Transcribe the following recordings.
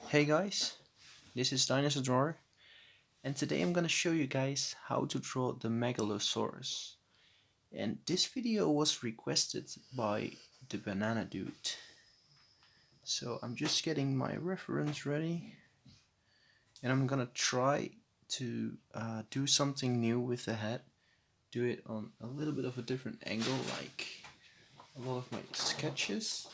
Hey guys, this is Dinosaur Drawer, and today I'm gonna show you guys how to draw the Megalosaurus. And this video was requested by the Banana Dude. So I'm just getting my reference ready, and I'm gonna try to do something new with the head. Do it on a little bit of a different angle, like a lot of my sketches.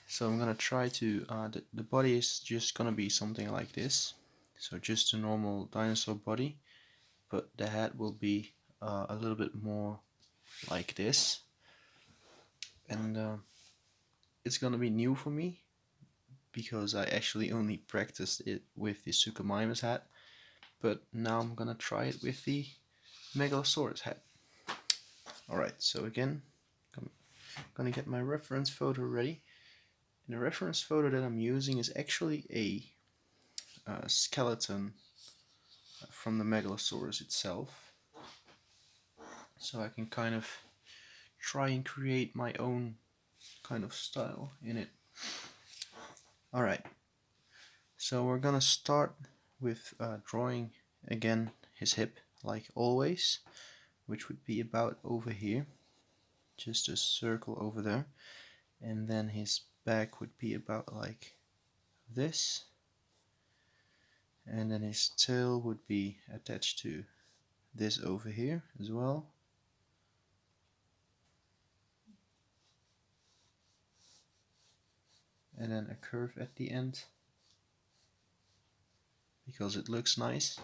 So I'm gonna try to, the body is just gonna be something like this. So just a normal dinosaur body, but the head will be a little bit more like this. And it's gonna be new for me because I actually only practiced it with the Suchomimus head, but now I'm gonna try it with the Megalosaurus head. Alright, so again, I'm gonna get my reference photo ready. And the reference photo that I'm using is actually a skeleton from the Megalosaurus itself. So I can kind of try and create my own kind of style in it. Alright, so we're gonna start with drawing again his hip like always, which would be about over here, just a circle over there, and then his back would be about like this, and then his tail would be attached to this over here as well. And then a curve at the end because it looks nice.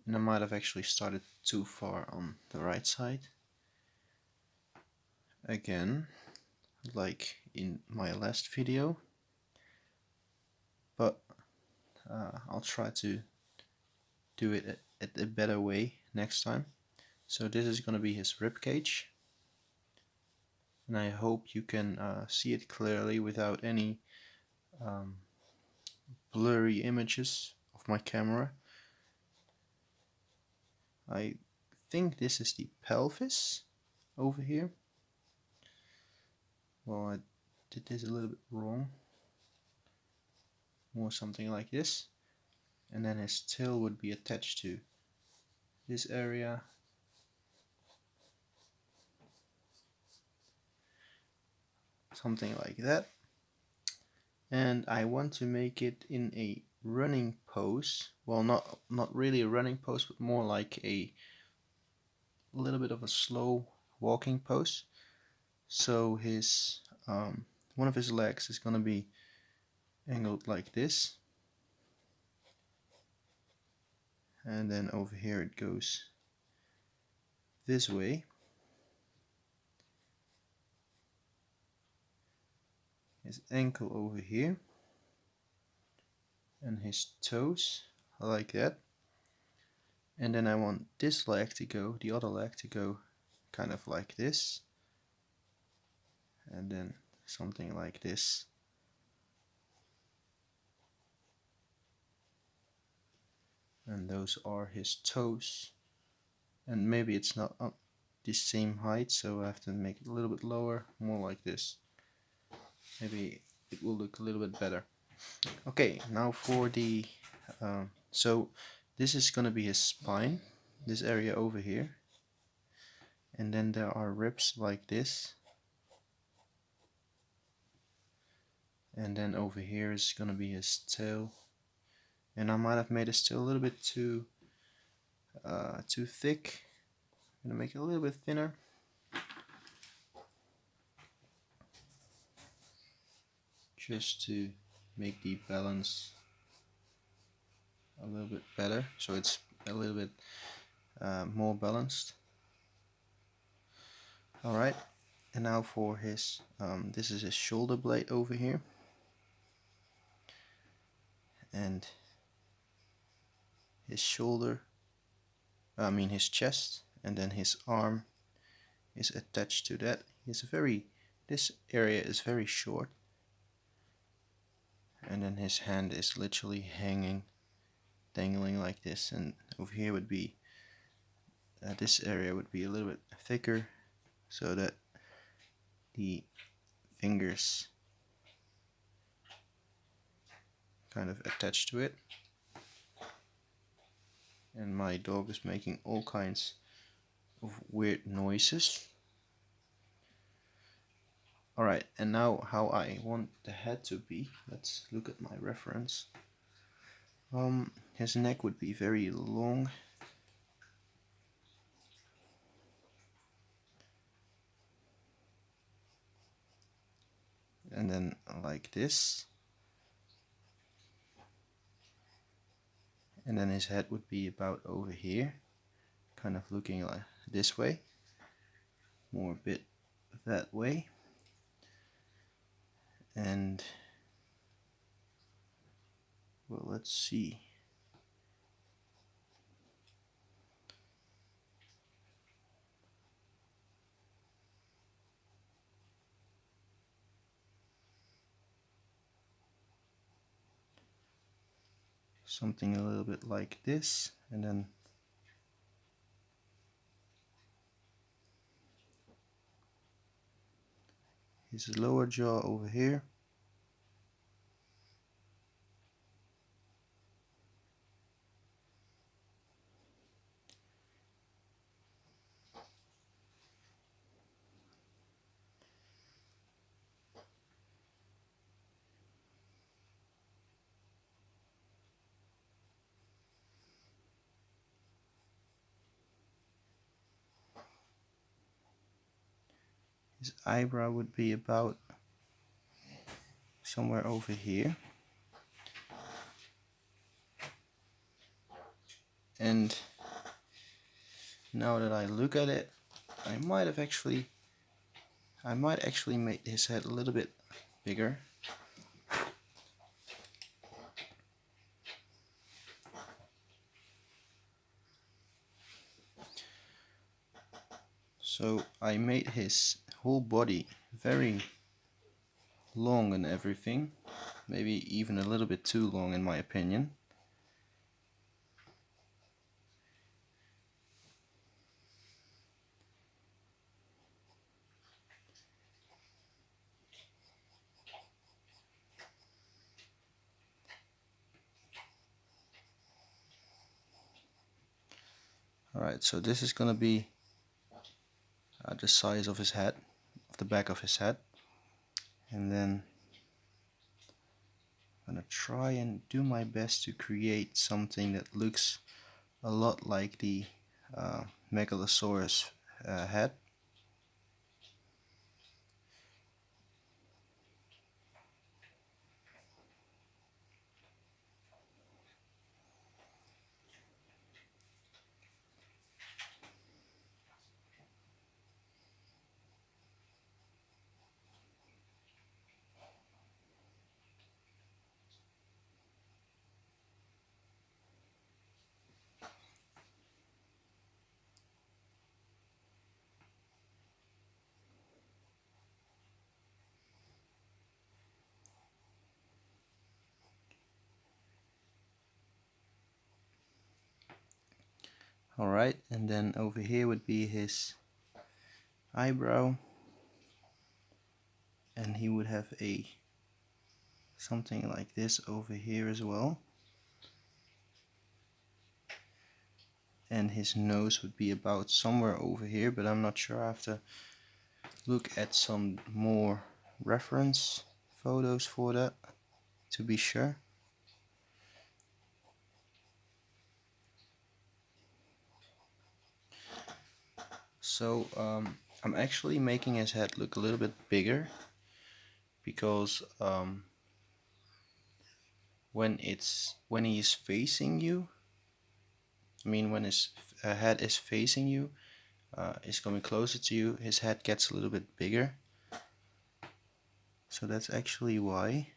And I might have actually started too far on the right side. Again, like in my last video, but I'll try to do it at a better way next time. So this is gonna be his rib cage, and I hope you can see it clearly without any blurry images of my camera. I think this is the pelvis over here. Well, I did this a little bit wrong. More something like this. And then his tail would be attached to this area. Something like that. And I want to make it in a running pose. Well, not really a running pose, but more like a little bit of a slow walking pose. So his one of his legs is gonna be angled like this, and then over here it goes this way. His ankle over here, and his toes like that. And then I want this leg to go, the other leg to go kind of like this, and then something like this. And those are his toes. And maybe it's not up the same height, so I have to make it a little bit lower, more like this. Maybe it will look a little bit better. Okay, now for the so this is gonna be his spine, this area over here, and then there are ribs like this, and then over here is gonna be his tail. And I might have made his tail a little bit too thick. I'm gonna make it a little bit thinner. Just to make the balance a little bit better, so it's a little bit more balanced. Alright, and now for his, this is his shoulder blade over here, and his shoulder, his chest, and then his arm is attached to that. This area is very short, and then his hand is literally hanging, dangling like this, and over here would be, this area would be a little bit thicker, so that the fingers kind of attached to it. And my dog is making all kinds of weird noises. Alright, and now how I want the head to be. Let's look at my reference. His neck would be very long. And then like this. And then his head would be about over here, kind of looking like this way, more a bit that way. And well, let's see. Something a little bit like this, and then his lower jaw over here. His eyebrow would be about somewhere over here. And now that I look at it, I might actually make his head a little bit bigger. So I made his whole body very long and everything, maybe even a little bit too long in my opinion. Alright, so this is gonna be the size of his head, of the back of his head. And then I'm gonna try and do my best to create something that looks a lot like the Megalosaurus head. Alright, and then over here would be his eyebrow, and he would have a something like this over here as well. And his nose would be about somewhere over here, but I'm not sure. I have to look at some more reference photos for that to be sure. So I'm actually making his head look a little bit bigger because when he's facing you, I mean when his head is facing you, is coming closer to you, his head gets a little bit bigger. So that's actually why.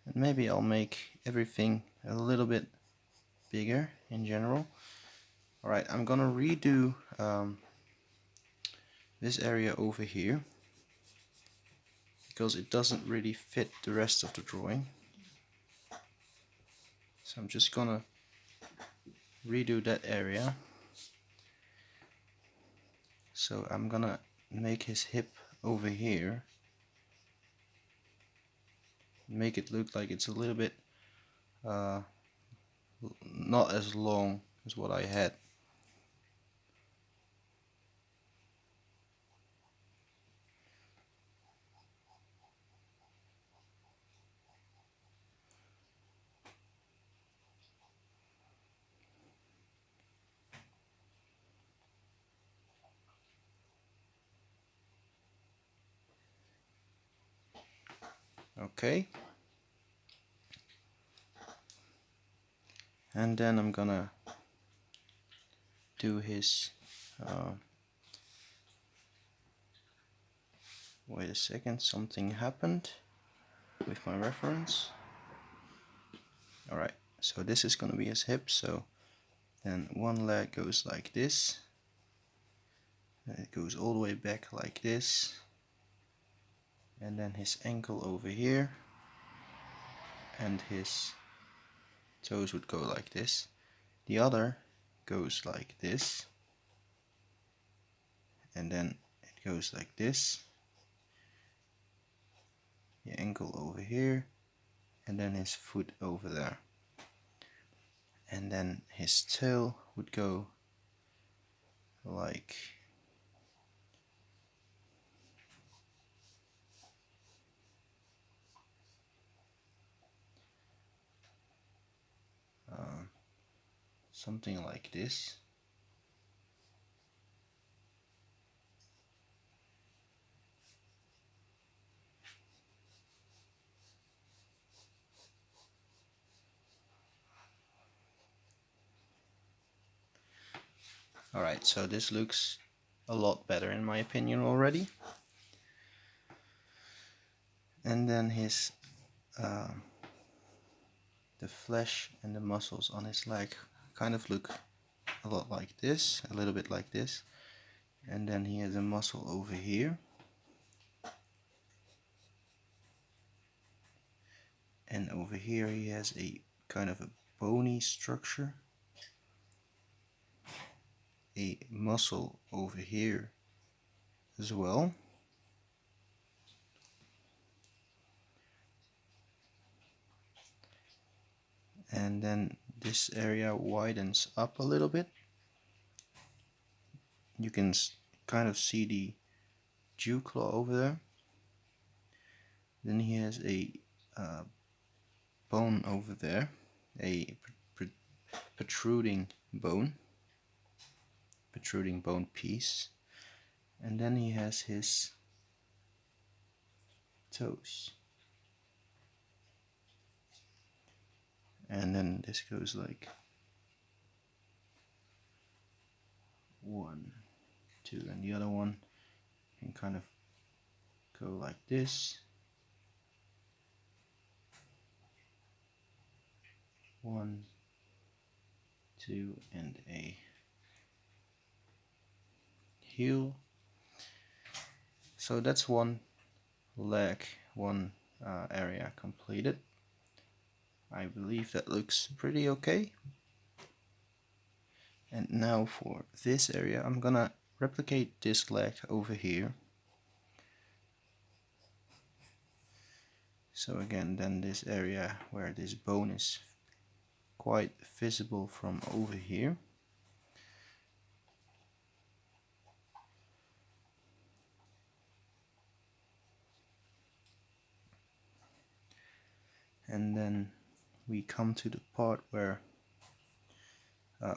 And maybe I'll make everything a little bit bigger in general. Alright, I'm gonna redo this area over here because it doesn't really fit the rest of the drawing. So I'm just gonna redo that area. So I'm gonna make his hip over here, make it look like it's a little bit not as long as what I had. Okay, and then I'm gonna do his wait a second, something happened with my reference. Alright, so this is gonna be his hip, so then one leg goes like this, and it goes all the way back like this, and then his ankle over here, and his toes would go like this. The other goes like this, and then it goes like this, the ankle over here, and then his foot over there, and then his tail would go like something like this. Alright, so this looks a lot better in my opinion already. And then his the flesh and the muscles on his leg kind of look a lot like this, a little bit like this. And then he has a muscle over here, and over here he has a kind of a bony structure, a muscle over here as well, and then this area widens up a little bit. You can kind of see the dew claw over there. Then he has a bone over there, a protruding bone piece, and then he has his toes, and then this goes like 1, 2, and the other one can kind of go like this, 1, 2, and a heel. So that's one leg, one area completed. I believe that looks pretty okay. And now for this area, I'm gonna replicate this leg over here. So again, then this area where this bone is quite visible from over here. And then we come to the part where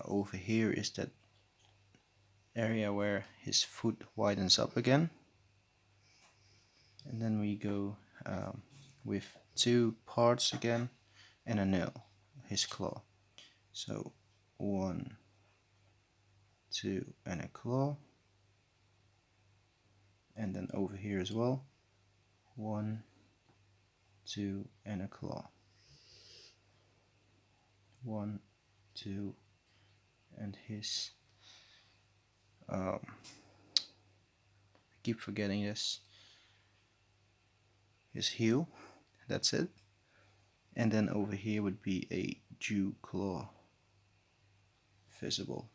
over here is that area where his foot widens up again. And then we go with 2 parts again and a nail, his claw. So 1, 2, and a claw. And then over here as well, 1, 2, and a claw. 1, 2, and his I keep forgetting this, his heel. That's it. And then over here would be a dew claw visible.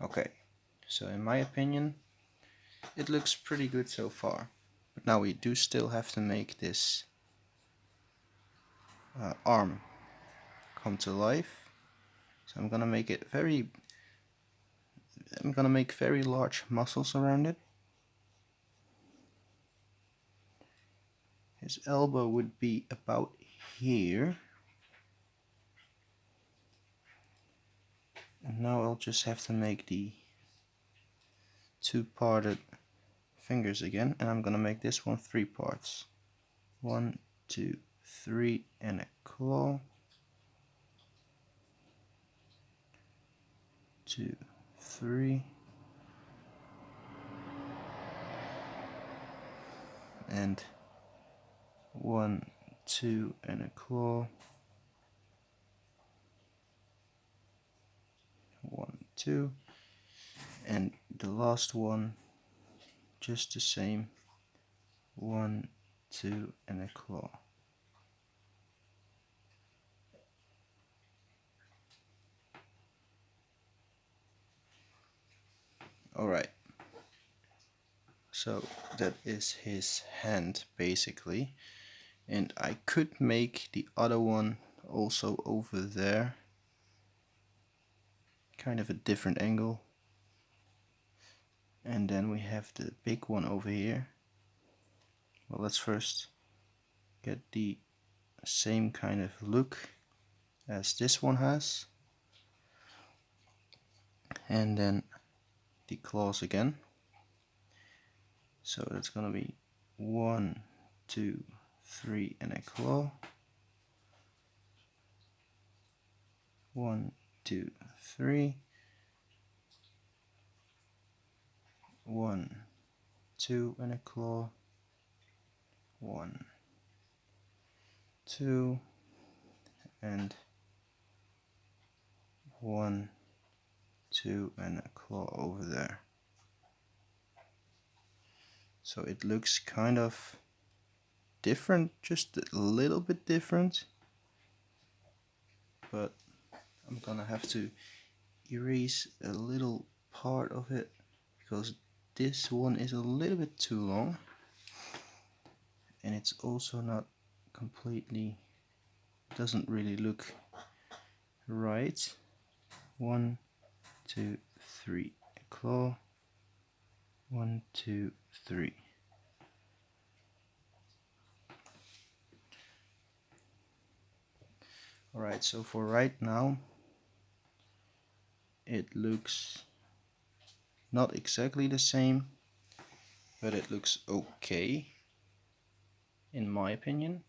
Okay, so in my opinion it looks pretty good so far, but now we do still have to make this arm come to life. So I'm gonna make very large muscles around it. His elbow would be about here. And now I'll just have to make the two-parted fingers again, and I'm gonna make this one 3 parts. 1, 2, 3, and a claw. 2, 3, and 1, 2, and a claw. 1, 2, and the last one just the same. 1, 2, and a claw. Alright, so that is his hand basically, and I could make the other one also over there, kind of a different angle, and then we have the big one over here. Well, let's first get the same kind of look as this one has, and then the claws again. So that's gonna be 1, 2, 3, and a claw. 1, 2, 3. 1, 2, and a claw. 1, 2, and 1, 2, and a claw over there. So it looks kind of different, just a little bit different, but I'm gonna have to erase a little part of it because this one is a little bit too long, and it's also not completely, doesn't really look right. 1, 2, 3, a claw. 1, 2, 3. Alright, so for right now it looks not exactly the same, but it looks okay in my opinion.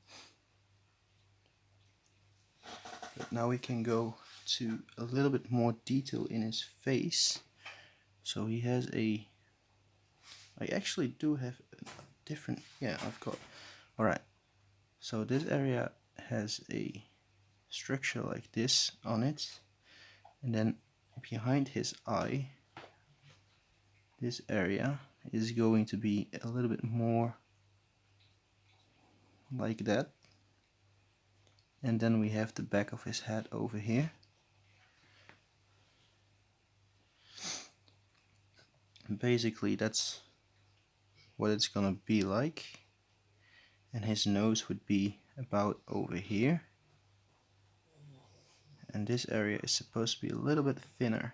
But now we can go to a little bit more detail in his face. So he has I actually do have a different, yeah, I've got, alright, so this area has a structure like this on it, and then behind his eye this area is going to be a little bit more like that, and then we have the back of his head over here. Basically that's what it's gonna be like, and his nose would be about over here, and this area is supposed to be a little bit thinner,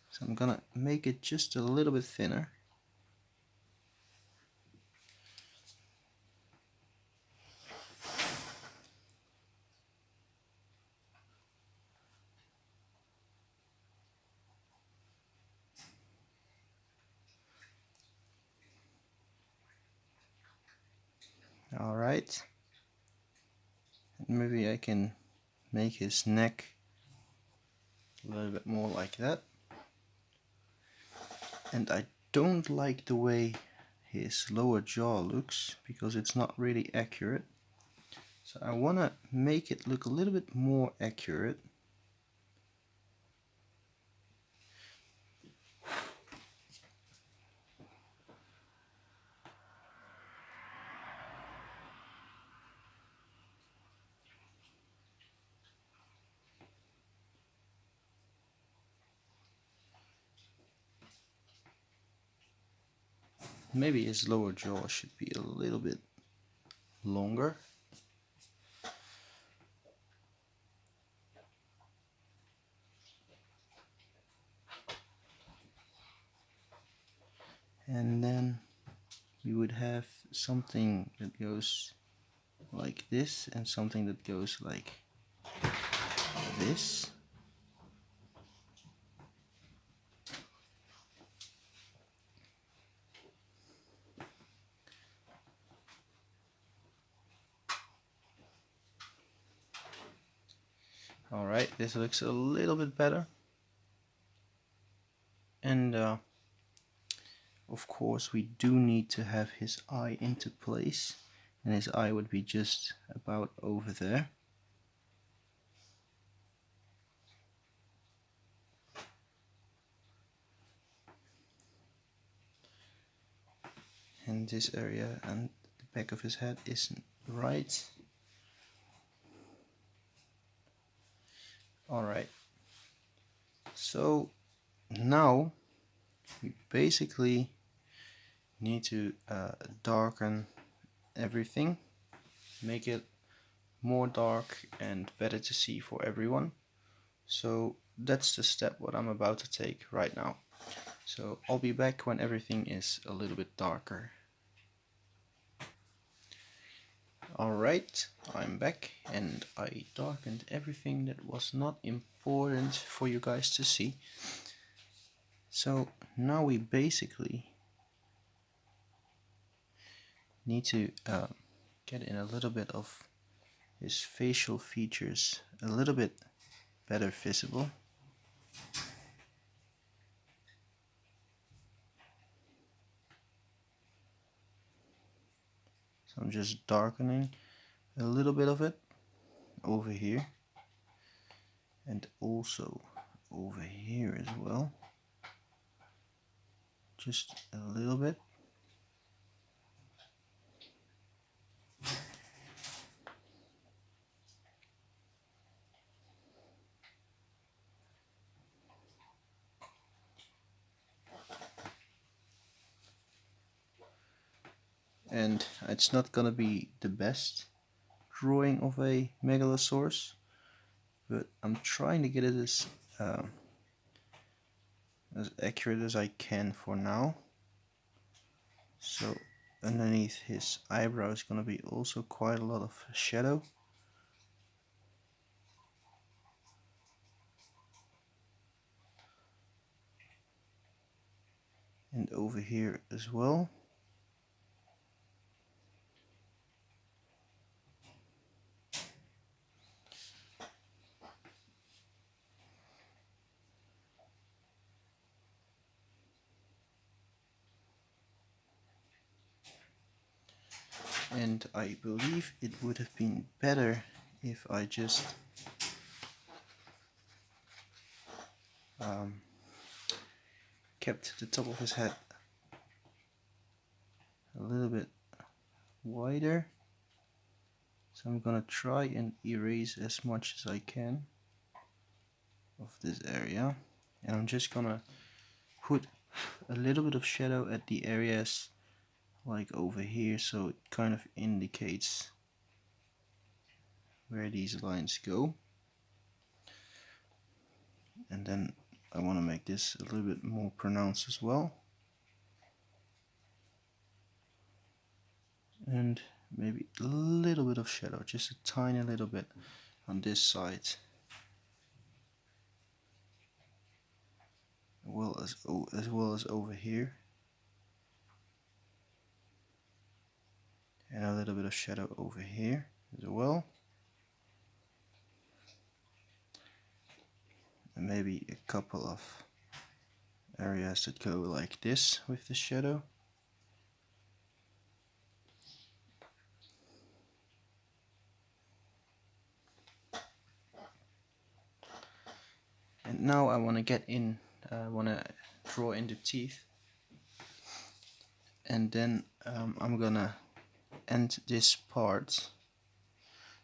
so I'm gonna make it just a little bit thinner. Alright, maybe I can make his neck a little bit more like that. And I don't like the way his lower jaw looks because it's not really accurate. So I want to make it look a little bit more accurate. maybe his lower jaw should be a little bit longer. And then we would have something that goes like this and something that goes like this. Alright, this looks a little bit better. And of course we do need to have his eye into place, and his eye would be just about over there. And this area and the back of his head isn't right. Alright, so now we basically need to darken everything, make it more dark and better to see for everyone. So that's the step what I'm about to take right now. So I'll be back when everything is a little bit darker. Alright, I'm back and I darkened everything that was not important for you guys to see. So now we basically need to get in a little bit of his facial features a little bit better visible. So I'm just darkening a little bit of it over here and also over here as well, just a little bit. And it's not gonna be the best drawing of a Megalosaurus, but I'm trying to get it as accurate as I can for now. So underneath his eyebrow is gonna be also quite a lot of shadow. And over here as well. And I believe it would have been better if I just kept the top of his head a little bit wider. So I'm gonna try and erase as much as I can of this area, and I'm just gonna put a little bit of shadow at the areas like over here, so it kind of indicates where these lines go. And then I want to make this a little bit more pronounced as well, and maybe a little bit of shadow, just a tiny little bit on this side, as well as over here, and a little bit of shadow over here as well, and maybe a couple of areas that go like this with the shadow. And now I want to get in, I want to draw in the teeth, and then I'm gonna end this part.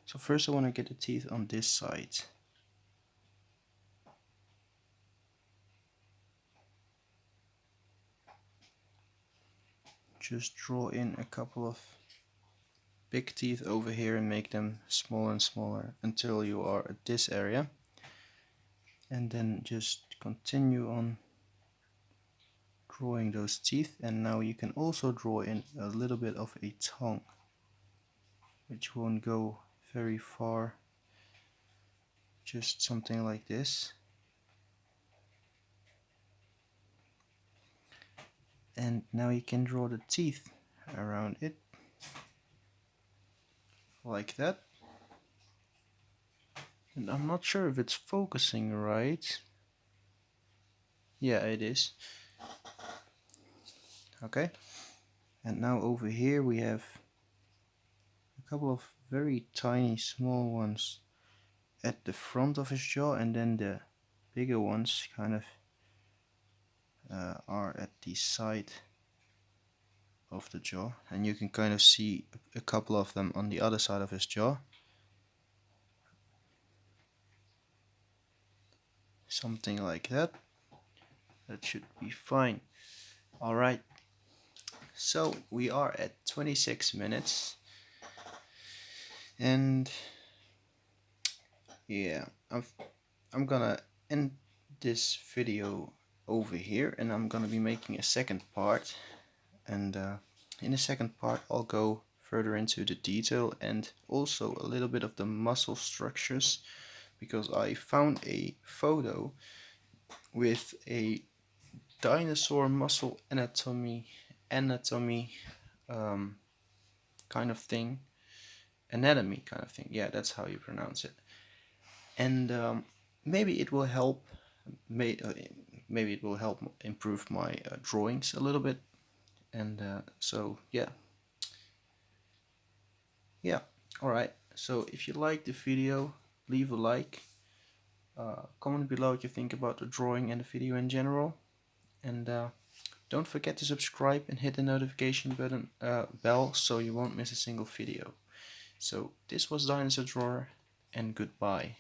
So first I want to get the teeth on this side. just draw in a couple of big teeth over here and make them smaller and smaller until you are at this area, and then just continue on drawing those teeth. And now you can also draw in a little bit of a tongue, which won't go very far, just something like this. And now you can draw the teeth around it like that. And I'm not sure if it's focusing right. Yeah, it is. Okay, and now over here we have a couple of very tiny small ones at the front of his jaw, and then the bigger ones kind of are at the side of the jaw, and you can kind of see a couple of them on the other side of his jaw. Something like that. That should be fine. Alright, so we are at 26 minutes, and yeah, I'm gonna end this video over here, and I'm gonna be making a second part, and in the second part I'll go further into the detail and also a little bit of the muscle structures, because I found a photo with a dinosaur muscle anatomy kind of thing, yeah, that's how you pronounce it. And maybe it will help, maybe it will help improve my drawings a little bit. And so yeah, alright, so if you liked the video, leave a like, comment below what you think about the drawing and the video in general, and don't forget to subscribe and hit the notification button bell so you won't miss a single video. So this was Dinosaur Drawer, and goodbye.